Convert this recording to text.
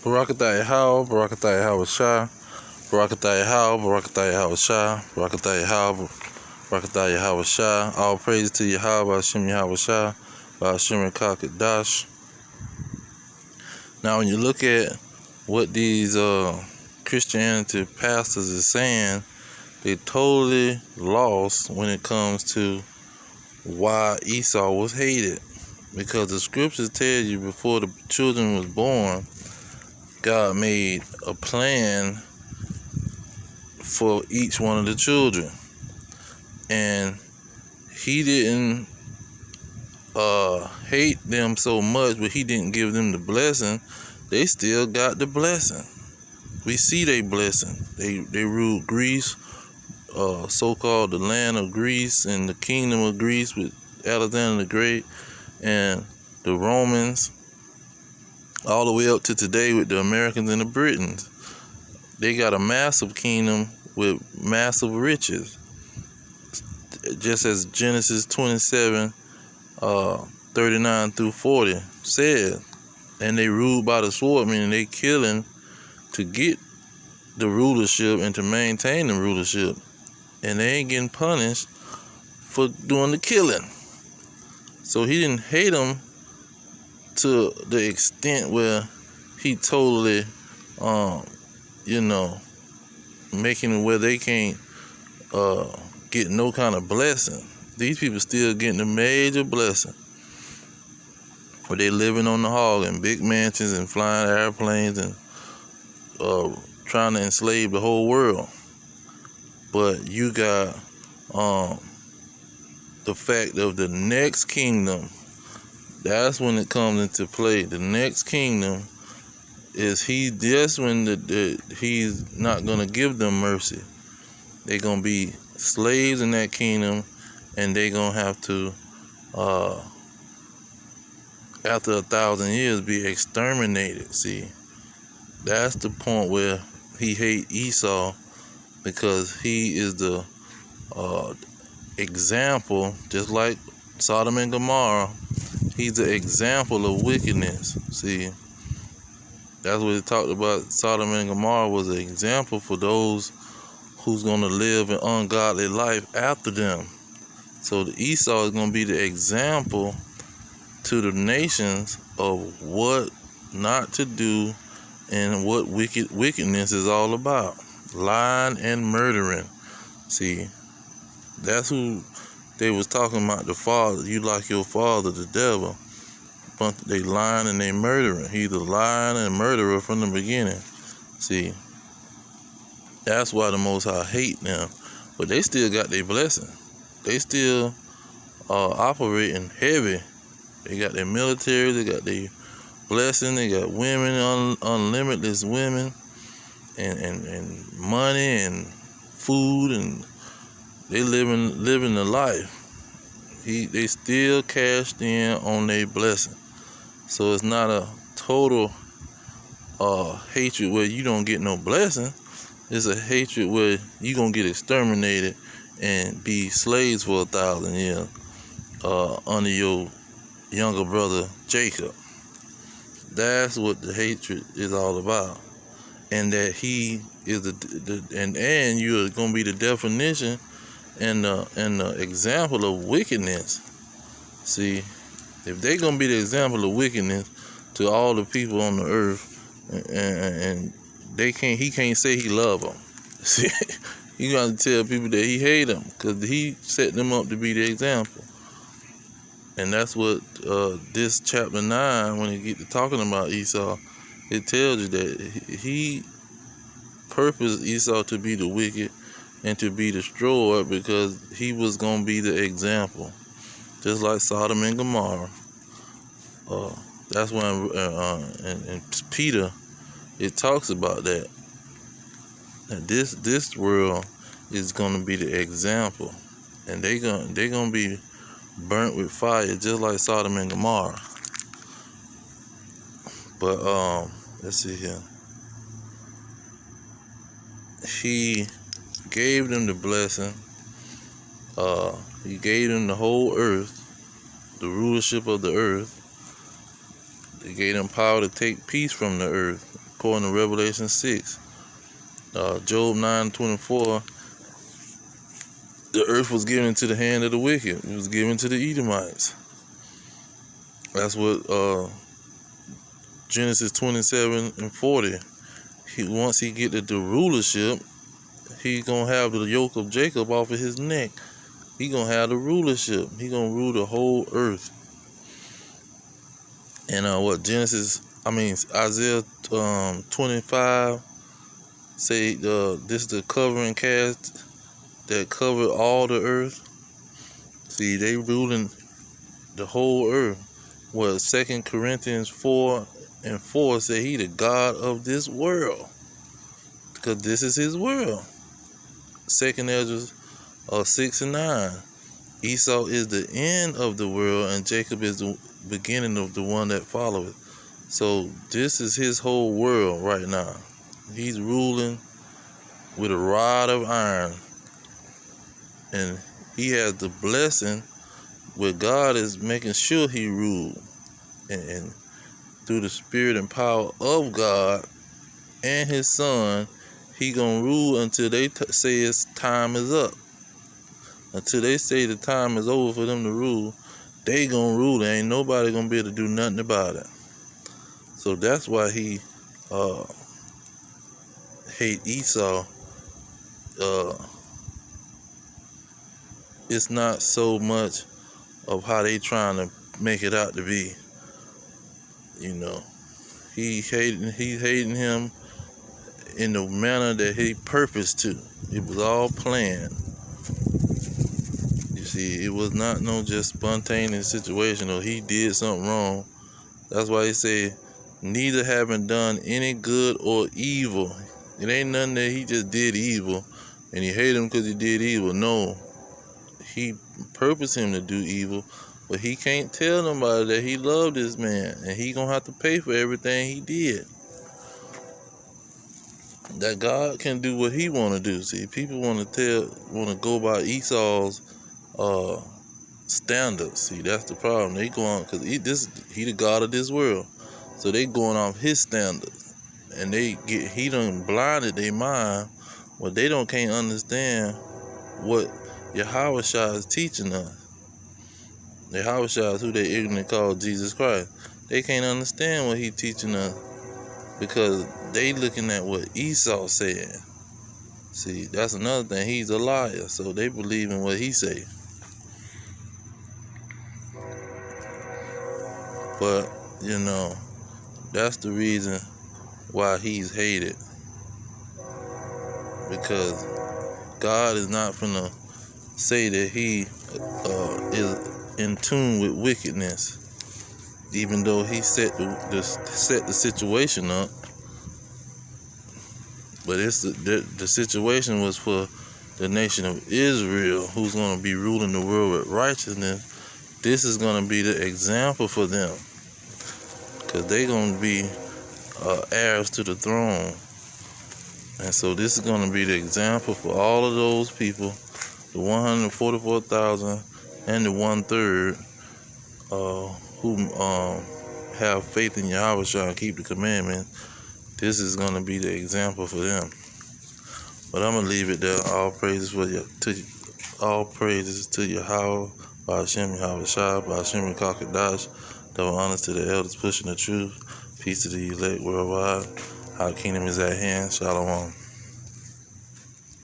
Barakatha Yahweh, Barakatha Yahweh Shah, Barakatha Yahweh, Barakatha Yahweh Shah, Barakatha Yahweh, Barakatha Yahweh Shah. All praise to Yahweh, Hashem Yahweh Shah, Hashem Kakadash. Now, when you look at what these Christianity pastors is saying, they totally lost when it comes to why Esau was hated. Because the scriptures tell you before the children was born, God made a plan for each one of the children. And he didn't hate them so much, but he didn't give them the blessing. They still got the blessing. We see they blessing. They ruled Greece, so-called the land of Greece and the kingdom of Greece with Alexander the Great and the Romans, all the way up to today with the Americans and the Britons. They got a massive kingdom with massive riches, just as Genesis 27, 39 through 40 said. And they ruled by the sword, meaning they killing to get the rulership and to maintain the rulership. And they ain't getting punished for doing the killing. So he didn't hate them to the extent where he totally, making it where they can't get no kind of blessing. These people still getting a major blessing. Where they living on the hog in big mansions and flying airplanes and trying to enslave the whole world. But you got the fact of the next kingdom. That's when it comes into play. The next kingdom is that's when he's not gonna give them mercy. They're gonna be slaves in that kingdom, and they're gonna have to after 1,000 years be exterminated. See, that's the point where he hate Esau, because he is the example, just like Sodom and Gomorrah. He's the example of wickedness. See, that's what it talked about. Sodom and Gomorrah was an example for those who's going to live an ungodly life after them. So the Esau is going to be the example to the nations of what not to do and what wickedness is all about. Lying and murdering. See, that's who they was talking about, the father. You like your father, the devil. But they lying and they murdering. He's a lying and murderer from the beginning. See, that's why the Most High hate them. But they still got their blessing. They still operating heavy. They got their military. They got their blessing. They got women, unlimitless women, and money and food, and they living the life. They still cashed in on their blessing. So it's not a total hatred where you don't get no blessing. It's a hatred where you gonna get exterminated and be slaves for 1,000 years under your younger brother Jacob. That's what the hatred is all about. And that he is and you're gonna be the definition and the example of wickedness. See, if they're gonna be the example of wickedness to all the people on the earth, and he can't say he love them. See, you gotta tell people that he hate them, because he set them up to be the example. And that's what this chapter 9, when you get to talking about Esau, it tells you that he purposed Esau to be the wicked and to be destroyed, because he was going to be the example. Just like Sodom and Gomorrah. That's when in Peter, it talks about that. And this world is going to be the example. And they're gonna be burnt with fire, just like Sodom and Gomorrah. But let's see here. He gave them the blessing. He gave them the whole earth, the rulership of the earth. He gave them power to take peace from the earth, according to Revelation 6. Job 9:24, the earth was given into the hand of the wicked. It was given to the Edomites. That's what Genesis 27:40. Once he get the rulership, he gonna have the yoke of Jacob off of his neck. He gonna have the rulership. He gonna rule the whole earth. And Isaiah 25 say this is the covering cast that covered all the earth. See, they ruling the whole earth. Well, 2 Corinthians 4:4 say he the God of this world, because this is his world. 2 Ezra 6:9, Esau is the end of the world, and Jacob is the beginning of the one that followeth. So this is his whole world right now. He's ruling with a rod of iron, and he has the blessing where God is making sure he rules, and through the spirit and power of God and his son, he gonna rule until they say his time is up. Until they say the time is over for them to rule, they gonna rule. There ain't nobody gonna be able to do nothing about it. So that's why he hate Esau. It's not so much of how they trying to make it out to be. He's hating him in the manner that he purposed to. It was all planned. You see, it was not no just spontaneous situation or he did something wrong. That's why he said, neither having done any good or evil. It ain't nothing that he just did evil and he hate him because he did evil. No, he purposed him to do evil, but he can't tell nobody that he loved this man, and he gonna have to pay for everything he did. That God can do what he want to do. See, people want to go by Esau's standards. See, that's the problem. They go on because he the God of this world, so they going off his standards, and he done blinded their mind. Well, they can't understand what Yahweh Shah is teaching us. Yahweh Shah is who they ignorantly call Jesus Christ. They can't understand what he teaching us because they looking at what Esau said. See, that's another thing. He's a liar, so they believe in what he say. But, that's the reason why he's hated. Because God is not finna say that he is in tune with wickedness, even though he set the situation up. But the situation was for the nation of Israel, who's going to be ruling the world with righteousness. This is going to be the example for them, because they're going to be heirs to the throne. And so this is going to be the example for all of those people, the 144,000 and the 1/3 who have faith in Yahweh Shah and keep the commandments. This is going to be the example for them. But I'm going to leave it there. All praises to Yahweh, Ba'ashem Yahweh Shah, Ba'ashem Kakadash. Double honors to the elders pushing the truth. Peace to the elect worldwide. Our kingdom is at hand. Shalom.